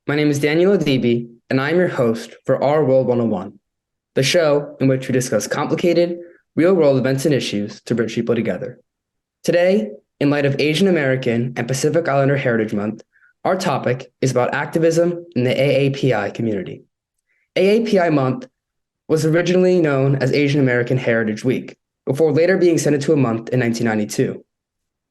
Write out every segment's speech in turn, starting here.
My name is Daniel Adibi, and I am your host for Our World 101, the show in which we discuss complicated, real-world events and issues to bridge people together. Today, in light of Asian American and Pacific Islander Heritage Month, our topic is about activism in the AAPI community. AAPI Month was originally known as Asian American Heritage Week, before later being extended to a month in 1992.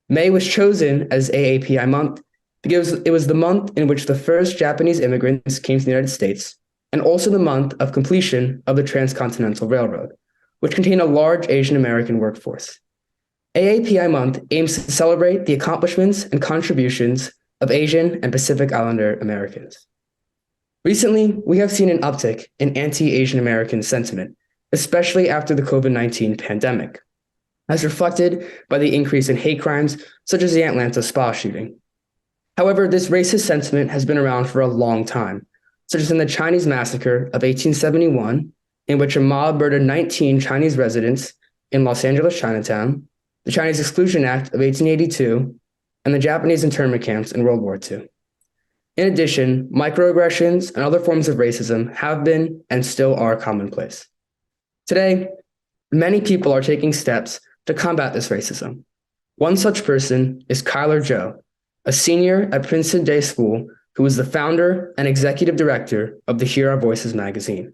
May was chosen as AAPI Month because it was the month in which the first Japanese immigrants came to the United States, and also the month of completion of the Transcontinental Railroad, which contained a large Asian American workforce. AAPI Month aims to celebrate the accomplishments and contributions of Asian and Pacific Islander Americans. Recently, we have seen an uptick in anti-Asian American sentiment, especially after the COVID-19 pandemic, as reflected by the increase in hate crimes such as the Atlanta spa shooting. However, this racist sentiment has been around for a long time, such as in the Chinese massacre of 1871, in which a mob murdered 19 Chinese residents in Los Angeles Chinatown, the Chinese Exclusion Act of 1882, and the Japanese internment camps in World War II. In addition, microaggressions and other forms of racism have been and still are commonplace. Today, many people are taking steps to combat this racism. One such person is Zhou, a senior at Princeton Day School who is the founder and executive director of the Hear Our Voices magazine.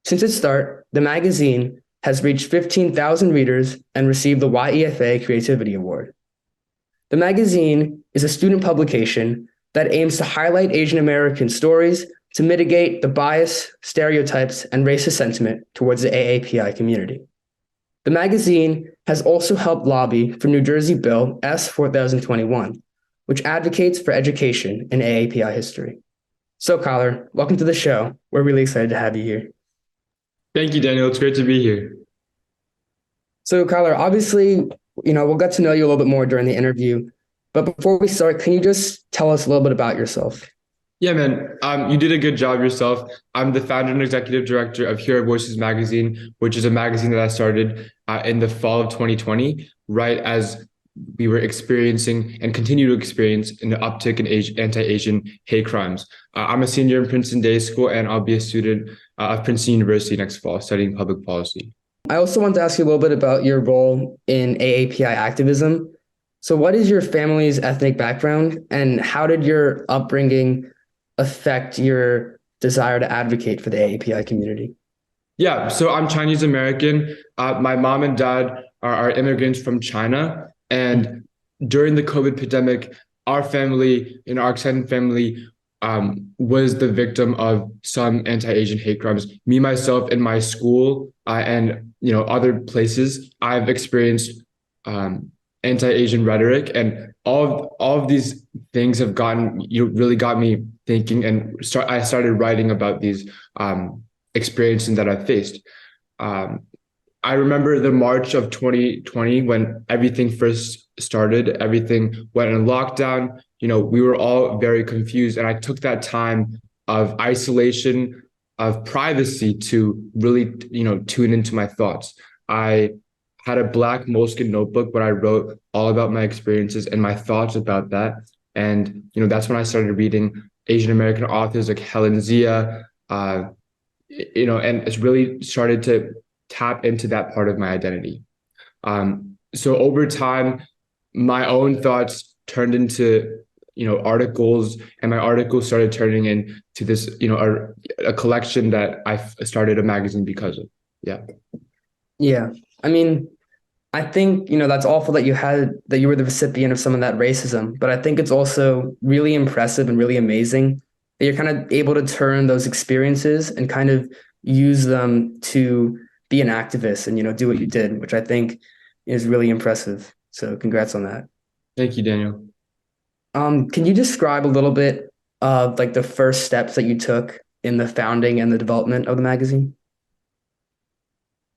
Since its start, the magazine has reached 15,000 readers and received the YEFA Creativity Award. The magazine is a student publication that aims to highlight Asian American stories to mitigate the bias, stereotypes, and racist sentiment towards the AAPI community. The magazine has also helped lobby for New Jersey Bill S. 4021, which advocates for education in AAPI history. So, Kyler, welcome to the show. We're really excited to have you here. Thank you, Daniel. It's great to be here. So, Kyler, obviously, we'll get to know you a little bit more during the interview. But before we start, can you just tell us a little bit about yourself? Yeah, man. You did a good job yourself. I'm the founder and executive director of Hear Our Voices magazine, which is a magazine that I started in the fall of 2020, right as we were experiencing and continue to experience an uptick in anti-Asian hate crimes. I'm a senior in Princeton Day School, and I'll be a student of Princeton University next fall, studying public policy. I also want to ask you a little bit about your role in AAPI activism. So what is your family's ethnic background, and how did your upbringing affect your desire to advocate for the AAPI community? Yeah, so I'm Chinese American. My mom and dad are immigrants from China. And during the COVID pandemic, our family, our extended family, was the victim of some anti-Asian hate crimes. Me, myself, in my school and other places, I've experienced anti-Asian rhetoric, and all of these things have really got me thinking, and I started writing about these experiences that I faced. I remember the March of 2020 when everything first started, everything went in lockdown. We were all very confused. And I took that time of isolation, of privacy to really, tune into my thoughts. I had a black moleskin notebook where I wrote all about my experiences and my thoughts about that. And, that's when I started reading Asian American authors like Helen Zia, and it's really started to tap into that part of my identity. So over time, my own thoughts turned into, articles, and my articles started turning into this, a collection that I started a magazine because of. Yeah. Yeah. I mean, I think, that's awful that you were the recipient of some of that racism, but I think it's also really impressive and really amazing that you're kind of able to turn those experiences and kind of use them to be an activist and, do what you did, which I think is really impressive. So congrats on that. Thank you, Daniel. Can you describe a little bit of the first steps that you took in the founding and the development of the magazine?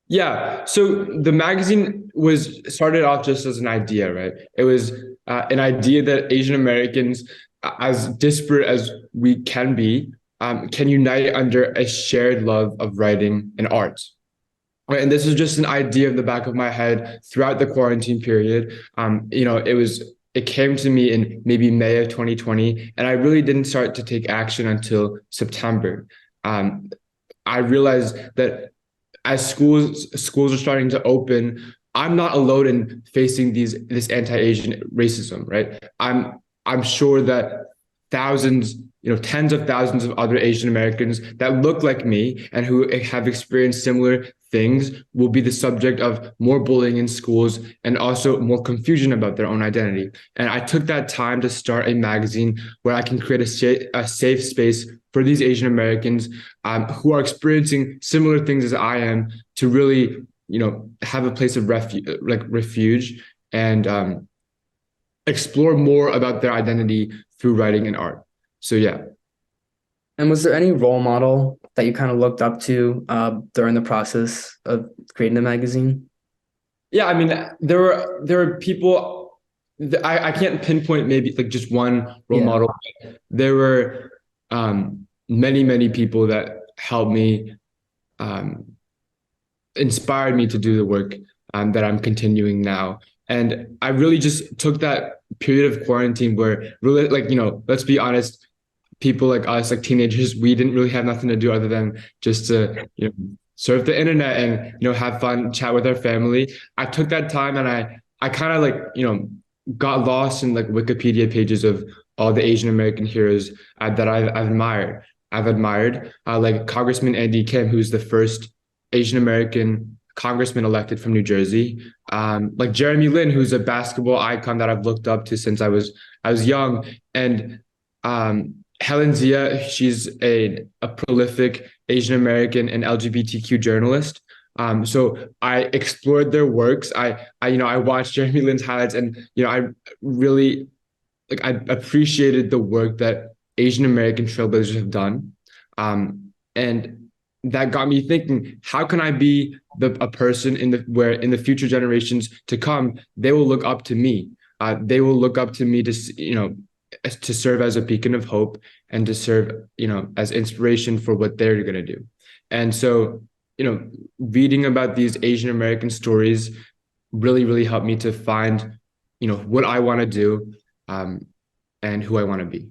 Yeah. So the magazine was started off just as an idea, right? It was an idea that Asian Americans, as disparate as we can be, can unite under a shared love of writing and art. Right. And this is just an idea in the back of my head throughout the quarantine period. It was it came to me in maybe May of 2020, and I really didn't start to take action until September. Um, I realized that as schools are starting to open, I'm not alone in facing this anti-Asian racism, right? I'm sure that thousands, tens of thousands of other Asian Americans that look like me and who have experienced similar things will be the subject of more bullying in schools and also more confusion about their own identity. And I took that time to start a magazine where I can create a safe space for these Asian Americans who are experiencing similar things as I am to really, have a place of refuge and explore more about their identity through writing and art. So yeah. And was there any role model that you kind of looked up to during the process of creating the magazine? Yeah, I mean, there were people. I can't pinpoint maybe like just one role Yeah. model. There were many people that helped me, um, inspired me to do the work that I'm continuing now. And I really just took that period of quarantine where really, like, let's be honest, people like us, like teenagers, we didn't really have nothing to do other than just to, surf the internet and, have fun, chat with our family. I took that time and I kind of like, got lost in like Wikipedia pages of all the Asian American heroes that I've admired. I've admired like Congressman Andy Kim, who's the first Asian American congressman elected from New Jersey. Like Jeremy Lin, who's a basketball icon that I've looked up to since I was young, and Helen Zia, she's a prolific Asian American and LGBTQ journalist. So I explored their works. I watched Jeremy Lin's highlights, and I really I appreciated the work that Asian American trailblazers have done, and that got me thinking: how can I be a person where in the future generations to come they will look up to me? They will look up to me to serve as a beacon of hope and to serve, as inspiration for what they're going to do. And so, reading about these Asian American stories really helped me to find, what I want to do, and who I want to be.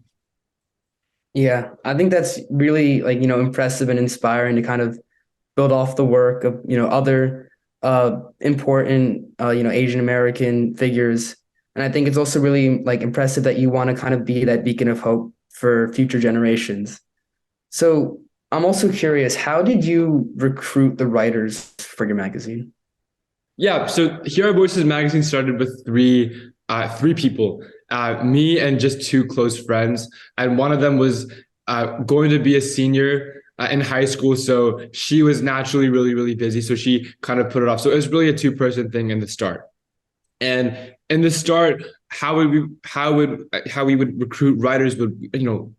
Yeah, I think that's really impressive and inspiring to kind of build off the work of, other important, Asian American figures. And I think it's also really impressive that you want to kind of be that beacon of hope for future generations. So I'm also curious, how did you recruit the writers for your magazine? Yeah, so Here Are Voices magazine started with three people, me and just two close friends, and one of them was going to be a senior in high school, so she was naturally really busy, so she kind of put it off. So it was really a two-person thing in the start. And in the start, how we would recruit writers would,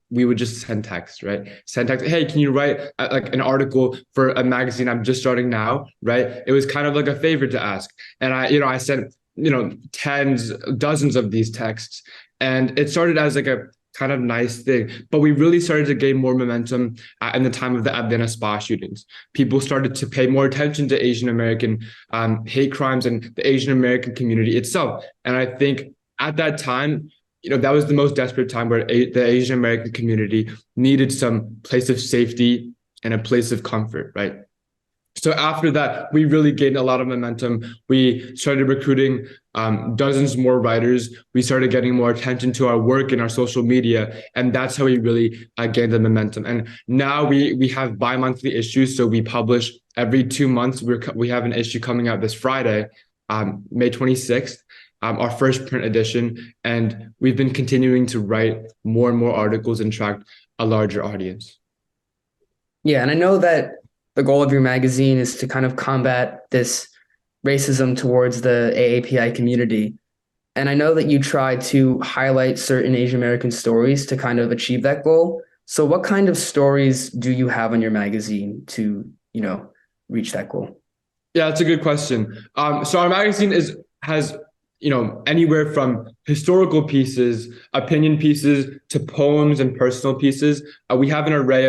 we would just send text, right? Send text. Hey, can you write like an article for a magazine I'm just starting now, right? It was kind of like a favor to ask. And I sent, tens, dozens of these texts. And it started as like a kind of nice thing. But we really started to gain more momentum in the time of the Atlanta spa shootings. People started to pay more attention to Asian American hate crimes and the Asian American community itself. And I think at that time, that was the most desperate time where the Asian American community needed some place of safety and a place of comfort, right? So after that, we really gained a lot of momentum. We started recruiting dozens more writers. We started getting more attention to our work in our social media, and that's how we really gained the momentum. And now we have bi-monthly issues, so we publish every 2 months. We have an issue coming out this Friday, May 26th, our first print edition, and we've been continuing to write more and more articles and attract a larger audience. Yeah, and I know that the goal of your magazine is to kind of combat this racism towards the AAPI community. And I know that you try to highlight certain Asian American stories to kind of achieve that goal. So what kind of stories do you have on your magazine to, reach that goal? Yeah, that's a good question. So our magazine has anywhere from historical pieces, opinion pieces, to poems and personal pieces. We have an array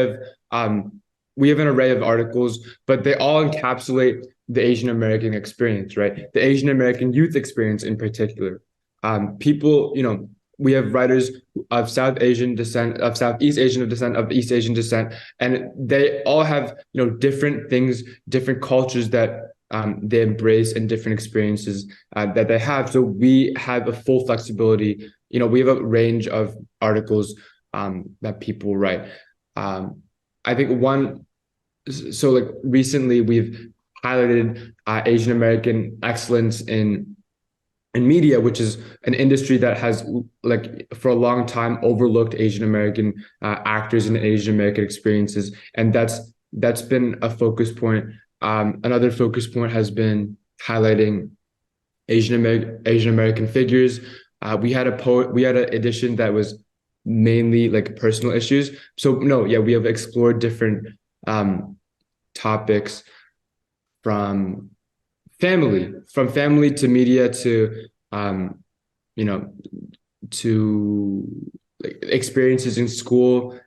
of articles, but they all encapsulate the Asian American experience, right? The Asian American youth experience in particular. people, we have writers of South Asian descent, of Southeast Asian descent, of East Asian descent, and they all have, different things, different cultures that they embrace and different experiences that they have. So we have a full flexibility. We have a range of articles that people write. I think so like recently we've highlighted Asian American excellence in media, which is an industry that has, like, for a long time overlooked Asian American actors and Asian American experiences, and that's been a focus point. Another focus point has been highlighting Asian American figures. We had an edition that was mainly like personal issues. So no, yeah, we have explored different topics from family to media to you know to like experiences in school,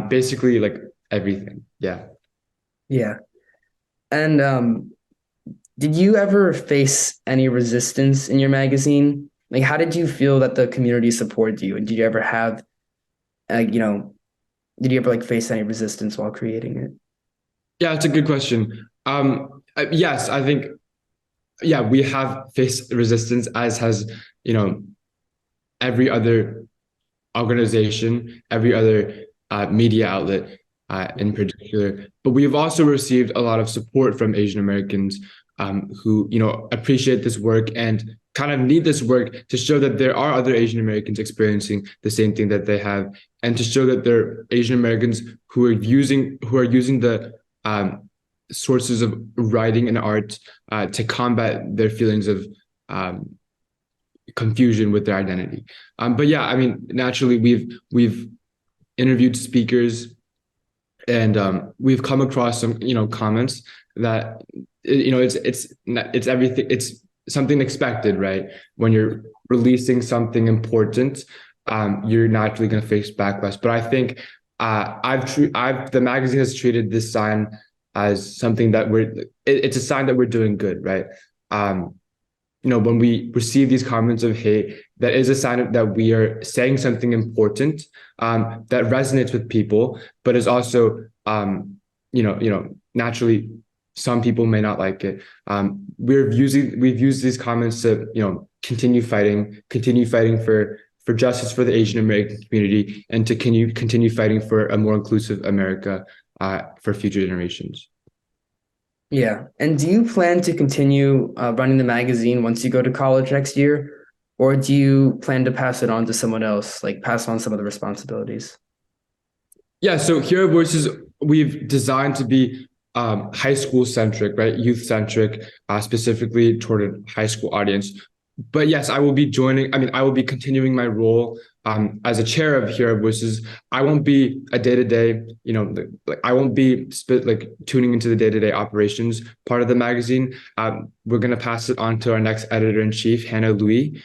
basically like everything. Yeah. Yeah. And did you ever face any resistance in your magazine? Like, how did you feel that the community supported you? And did you ever have, you know, did you ever like face any resistance while creating it? Yeah, it's a good question. Yes, I think, yeah, we have faced resistance, as has, you know, every other organization, every other media outlet in particular. But we've also received a lot of support from Asian Americans who, appreciate this work and kind of need this work to show that there are other Asian Americans experiencing the same thing that they have, and to show that there are Asian Americans who are using the sources of writing and art to combat their feelings of confusion with their identity. But yeah, I mean, naturally, we've interviewed speakers, and we've come across some comments that it's everything. It's something expected, right? When you're releasing something important, you're naturally going to face backlash. But I think the magazine has treated this sign as something that it's a sign that we're doing good, right? When we receive these comments of hate, that is a sign that we are saying something important that resonates with people, but is also, naturally, some people may not like it. We've used these comments to, continue fighting for justice for the Asian American community, and to continue fighting for a more inclusive America for future generations. Yeah. And do you plan to continue running the magazine once you go to college next year? Or do you plan to pass it on to someone else, like pass on some of the responsibilities? Yeah, so Hero Voices, we've designed to be high school centric, right? Youth centric, specifically toward a high school audience. But yes, I will be continuing my role as a chair of Hero Voices. I won't be a day-to-day, I won't be tuning into the day-to-day operations part of the magazine. We're going to pass it on to our next editor-in-chief, Hannah Louie.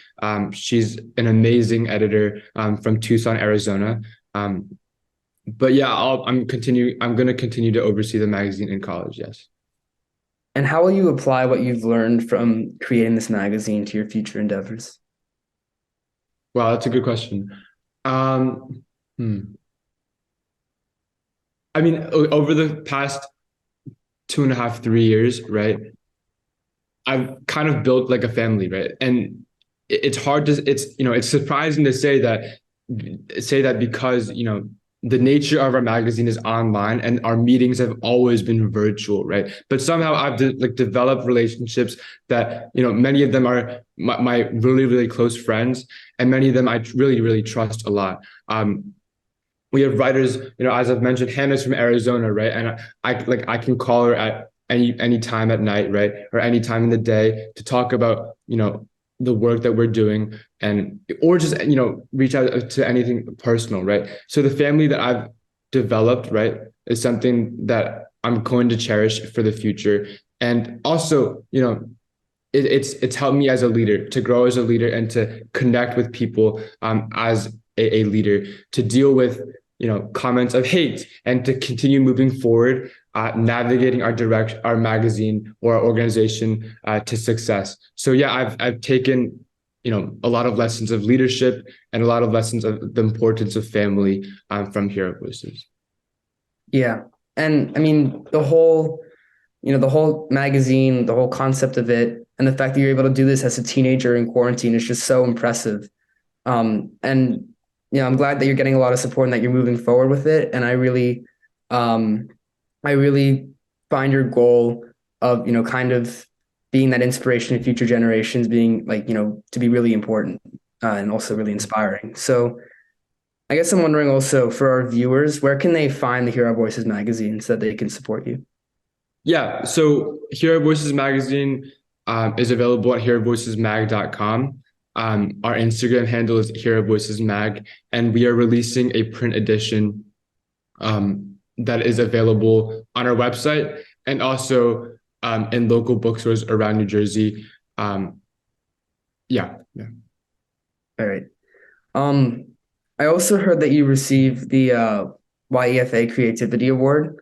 She's an amazing editor from Tucson, Arizona. But yeah, I'm going to continue to oversee the magazine in college. Yes. And how will you apply what you've learned from creating this magazine to your future endeavors? Wow, that's a good question. I mean, over the past 2.5, 3 years, right, I've kind of built like a family, right? And it's hard to, it's surprising to say that because, the nature of our magazine is online and our meetings have always been virtual, right? But somehow I've developed relationships that, many of them are my really, really close friends, and many of them I really, really trust a lot. We have writers, as I've mentioned, Hannah's from Arizona, right? And I can call her at any time at night, right? Or any time in the day to talk about, the work that we're doing, or just, reach out to anything personal, right? So the family that I've developed, right, is something that I'm going to cherish for the future. And also, it's helped me as a leader to grow as a leader and to connect with people as a leader, to deal with, comments of hate, and to continue moving forward, navigating our magazine or our organization to success. So yeah, I've taken, a lot of lessons of leadership and a lot of lessons of the importance of family from Hero Voices. Yeah. And I mean, the whole magazine, the whole concept of it, and the fact that you're able to do this as a teenager in quarantine is just so impressive. And I'm glad that you're getting a lot of support and that you're moving forward with it. And um, I really find your goal of, kind of being that inspiration to future generations being like, to be really important and also really inspiring. So I guess I'm wondering also for our viewers, where can they find the Hero Voices magazine so that they can support you? Yeah, so Hero Voices magazine is available at herovoicesmag.com. Our Instagram handle is Hero Voices Mag, and we are releasing a print edition that is available on our website and also in local bookstores around New Jersey. Yeah. All right. Um, I also heard that you received the YEFA Creativity Award.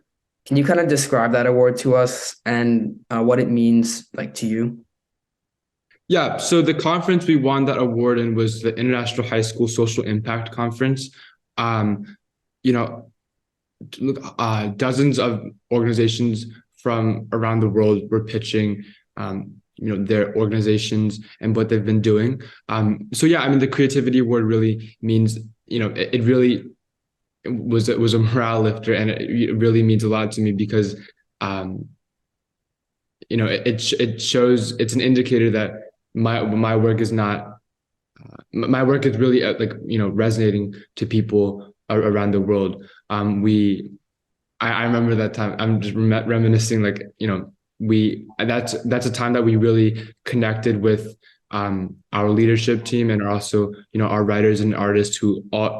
Can you kind of describe that award to us and what it means like to you? Yeah, so the conference we won that award in was the International High School Social Impact Conference. Um, you know, Dozens of organizations from around the world were pitching, their organizations and what they've been doing. So yeah, I mean, the Creativity Award really means, it really was a morale lifter, and it really means a lot to me because, it shows, it's an indicator that my work is not my work is really resonating to people around the world. I remember that time. I'm just reminiscing, that's a time that we really connected with our leadership team and also our writers and artists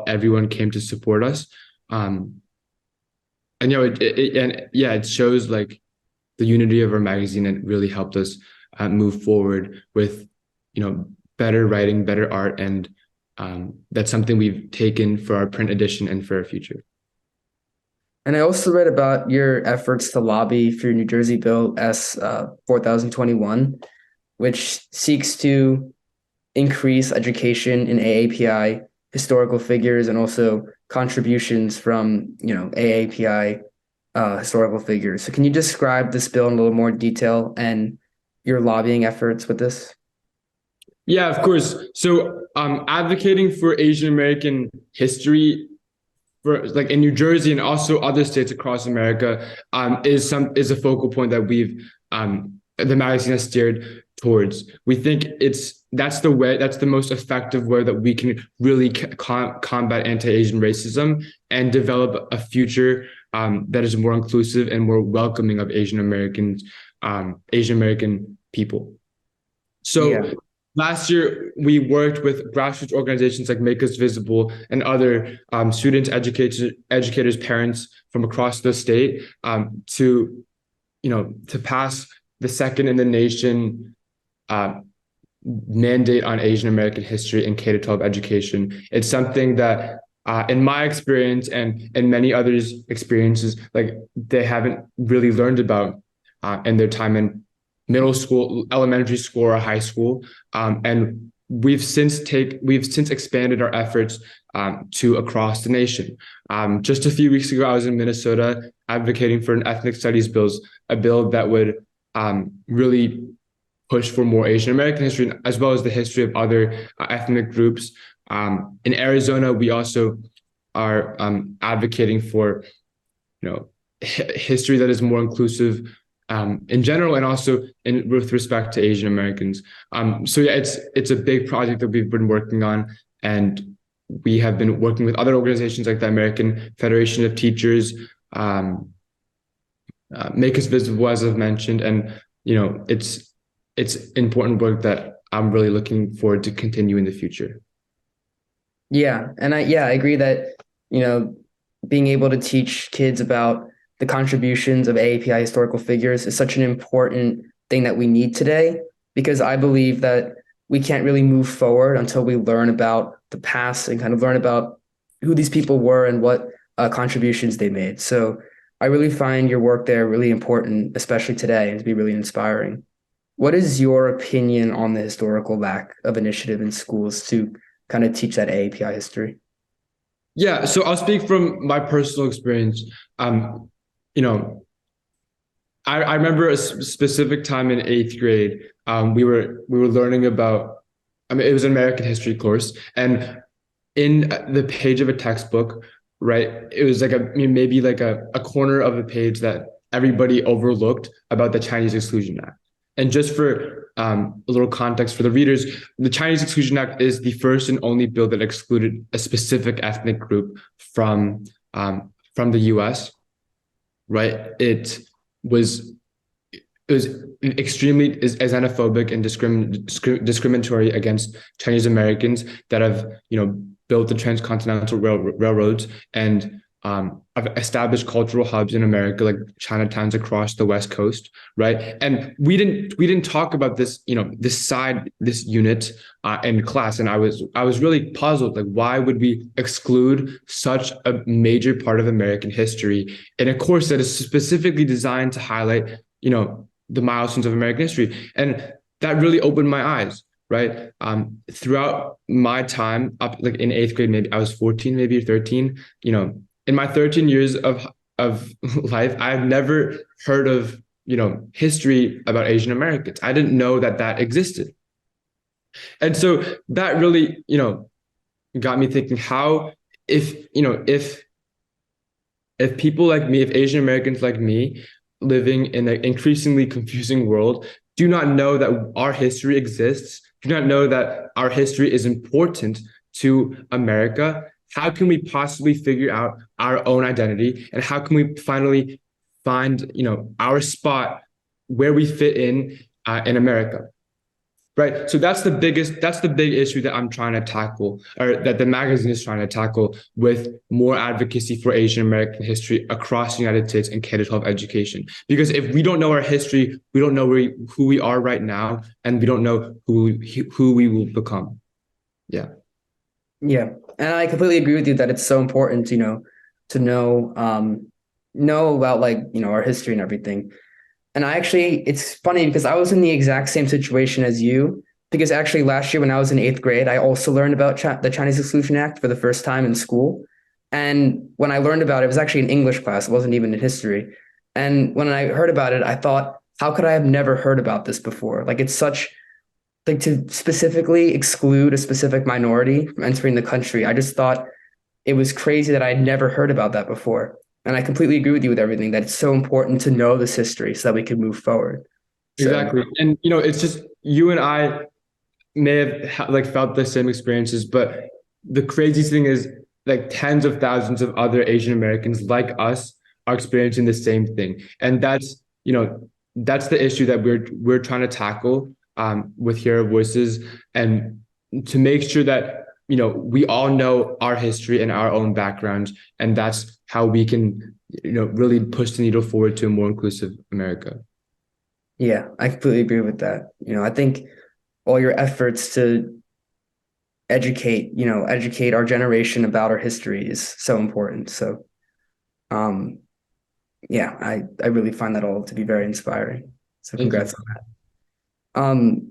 everyone came to support us. And it shows like the unity of our magazine, and really helped us move forward with better writing, better art, and that's something we've taken for our print edition and for our future. And I also read about your efforts to lobby for New Jersey Bill S 4021, which seeks to increase education in AAPI historical figures and also contributions from AAPI historical figures. So can you describe this bill in a little more detail and your lobbying efforts with this? Yeah, of course. So advocating for Asian American history for like in New Jersey and also other states across America is a focal point that the magazine has steered towards. We think that's the most effective way that we can really combat anti-Asian racism and develop a future that is more inclusive and more welcoming of Asian American people. So Yeah. last year, we worked with grassroots organizations like Make Us Visible and other students, educators, parents from across the state to pass the second in the nation mandate on Asian American history in K-12 education. It's something that, in my experience and in many others' experiences, like they haven't really learned about in their time in middle school, elementary school, or high school, and we've since expanded our efforts to across the nation. Just a few weeks ago, I was in Minnesota advocating for an ethnic studies a bill that would really push for more Asian American history as well as the history of other ethnic groups. In Arizona, we also are advocating for history that is more inclusive in general, and also with respect to Asian Americans. So yeah, it's a big project that we've been working on, and we have been working with other organizations like the American Federation of Teachers, Make Us Visible, as I've mentioned, and it's important work that I'm really looking forward to continue in the future. Yeah. And I agree that, being able to teach kids about the contributions of AAPI historical figures is such an important thing that we need today, because I believe that we can't really move forward until we learn about the past and kind of learn about who these people were and what contributions they made. So I really find your work there really important, especially today, and to be really inspiring. What is your opinion on the historical lack of initiative in schools to kind of teach that AAPI history? Yeah, so I'll speak from my personal experience. Um, you know, I remember a specific time in eighth grade. We were learning about. I mean, it was an American history course, and in the page of a textbook, right? It was like maybe like a corner of a page that everybody overlooked about the Chinese Exclusion Act. And just for a little context for the readers, the Chinese Exclusion Act is the first and only bill that excluded a specific ethnic group from the U.S. Right? Was it was extremely xenophobic and discriminatory against Chinese Americans that have, built the transcontinental railroads and have established cultural hubs in America, like Chinatowns across the West Coast, right? And we didn't talk about this, this unit in class, and I was really puzzled, like why would we exclude such a major part of American history in a course that is specifically designed to highlight, the milestones of American history. And that really opened my eyes, right? Throughout my time up like in eighth grade, maybe I was 14, maybe 13, in my 13 years of life, I've never heard of, history about Asian Americans. I didn't know that existed. And so that really, got me thinking how, if people like me, if Asian Americans like me living in an increasingly confusing world do not know that our history exists, do not know that our history is important to America, how can we possibly figure out our own identity? And how can we finally find, our spot where we fit in America? Right. So that's the big issue that I'm trying to tackle, or that the magazine is trying to tackle with more advocacy for Asian American history across the United States and K-12 education. Because if we don't know our history, we don't know who we are right now, and we don't know who we will become. Yeah. Yeah. And I completely agree with you that it's so important, to know about like, our history and everything. And it's funny because I was in the exact same situation as you. Because actually, last year when I was in eighth grade, I also learned about the Chinese Exclusion Act for the first time in school. And when I learned about it, it was actually an English class. It wasn't even in history. And when I heard about it, I thought, how could I have never heard about this before? Like, it's such like to specifically exclude a specific minority from entering the country. I just thought it was crazy that I had never heard about that before. And I completely agree with you with everything that it's so important to know this history so that we can move forward. So, Exactly. And it's just you and I may have like felt the same experiences, but the craziest thing is like tens of thousands of other Asian Americans like us are experiencing the same thing. And that's the issue that we're trying to tackle with Hero Voices, and to make sure that we all know our history and our own backgrounds, and that's how we can really push the needle forward to a more inclusive America. yeah, I completely agree with that. I think all your efforts to educate our generation about our history is so important. So, um, yeah, I really find that all to be very inspiring. So Thank you. congrats on that.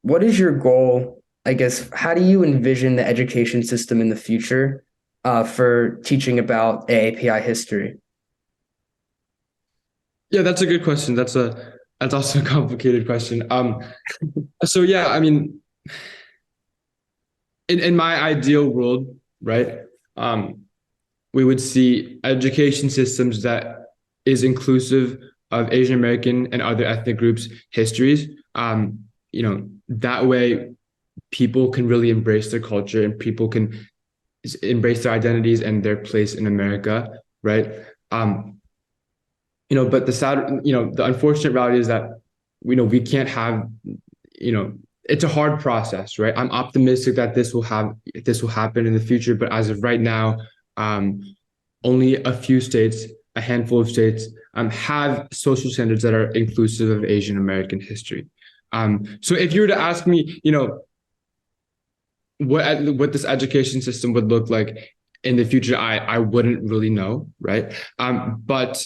What is your goal? I guess, how do you envision the education system in the future for teaching about AAPI history? Yeah, that's a good question. That's also a complicated question. So yeah, I mean, in my ideal world, right? We would see education systems that is inclusive of Asian American and other ethnic groups' histories. That way people can really embrace their culture, and people can embrace their identities and their place in America, right? But the unfortunate reality is that, we can't have, it's a hard process, right? I'm optimistic that this will happen in the future, but as of right now, only a handful of states, have social standards that are inclusive of Asian American history. So if you were to ask me, what this education system would look like in the future, I wouldn't really know, right? But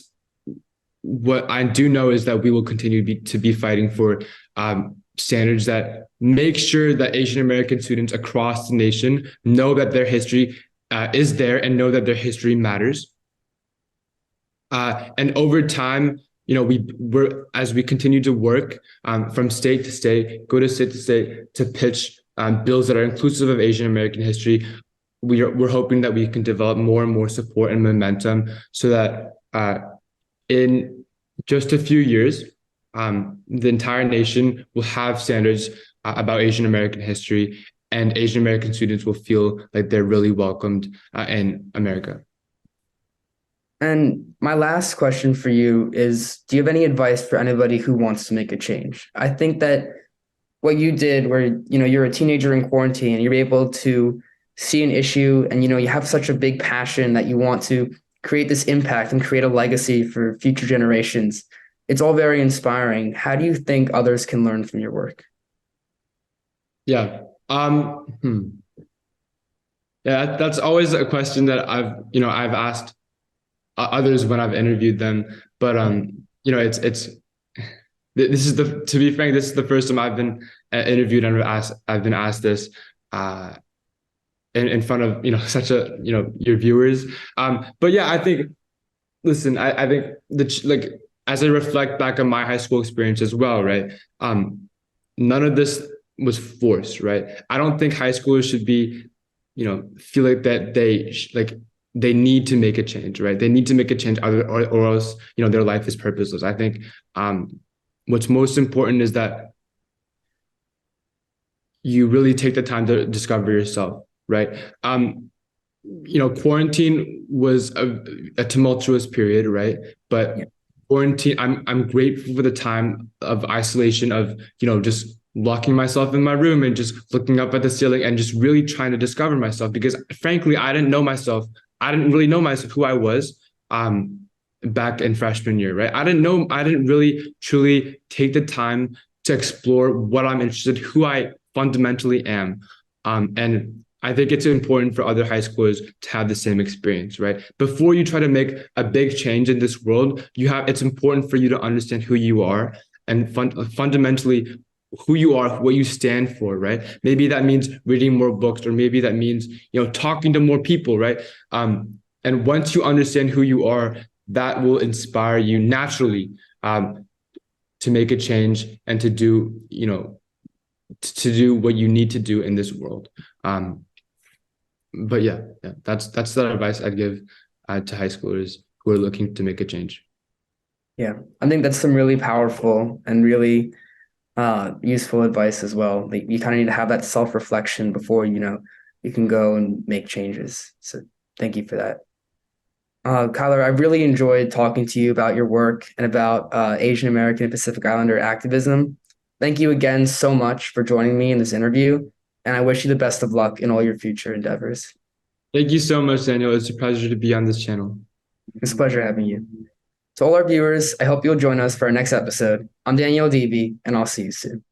what I do know is that we will continue to be fighting for standards that make sure that Asian American students across the nation know that their history is there and know that their history matters. And over time, we're as we continue to work from state to state, go to state to pitch bills that are inclusive of Asian American history. We're hoping that we can develop more and more support and momentum so that in just a few years, the entire nation will have standards about Asian American history, and Asian American students will feel like they're really welcomed in America. And my last question for you is, do you have any advice for anybody who wants to make a change? I think that what you did where, you're a teenager in quarantine and you're able to see an issue and, you have such a big passion that you want to create this impact and create a legacy for future generations. It's all very inspiring. How do you think others can learn from your work? Yeah. Yeah, that's always a question that I've asked others when I've interviewed them. But it's this is to be frank, this is the first time I've been interviewed and I've been asked this in front of such a your viewers. But yeah, I think listen, I think as I reflect back on my high school experience as well, right? None of this was forced, right? I don't think high schoolers should be, feel like that they need to make a change, right? They need to make a change, or else their life is purposeless. I think what's most important is that you really take the time to discover yourself, right? Quarantine was a tumultuous period, right? But yeah. Quarantine, I'm grateful for the time of isolation, of just locking myself in my room and just looking up at the ceiling and just really trying to discover myself, because frankly, I didn't really know myself, who I was back in freshman year, right? I didn't really truly take the time to explore what I'm interested, who I fundamentally am. And I think it's important for other high schoolers to have the same experience, right? Before you try to make a big change in this world, it's important for you to understand who you are and fundamentally who you are, what you stand for, right? Maybe that means reading more books, or maybe that means, talking to more people, right? And once you understand who you are, that will inspire you naturally to make a change and to do, to do what you need to do in this world. But yeah, that's the advice I'd give to high schoolers who are looking to make a change. Yeah, I think that's some really powerful and really useful advice as well. Like, you kind of need to have that self-reflection before you can go and make changes. So thank you for that. Kyler, I really enjoyed talking to you about your work and about Asian American and Pacific Islander activism. Thank you again so much for joining me in this interview, and I wish you the best of luck in all your future endeavors. Thank you so much, Daniel. It's a pleasure to be on this channel. It's a pleasure having you. To all our viewers, I hope you'll join us for our next episode. I'm Daniel Debe, and I'll see you soon.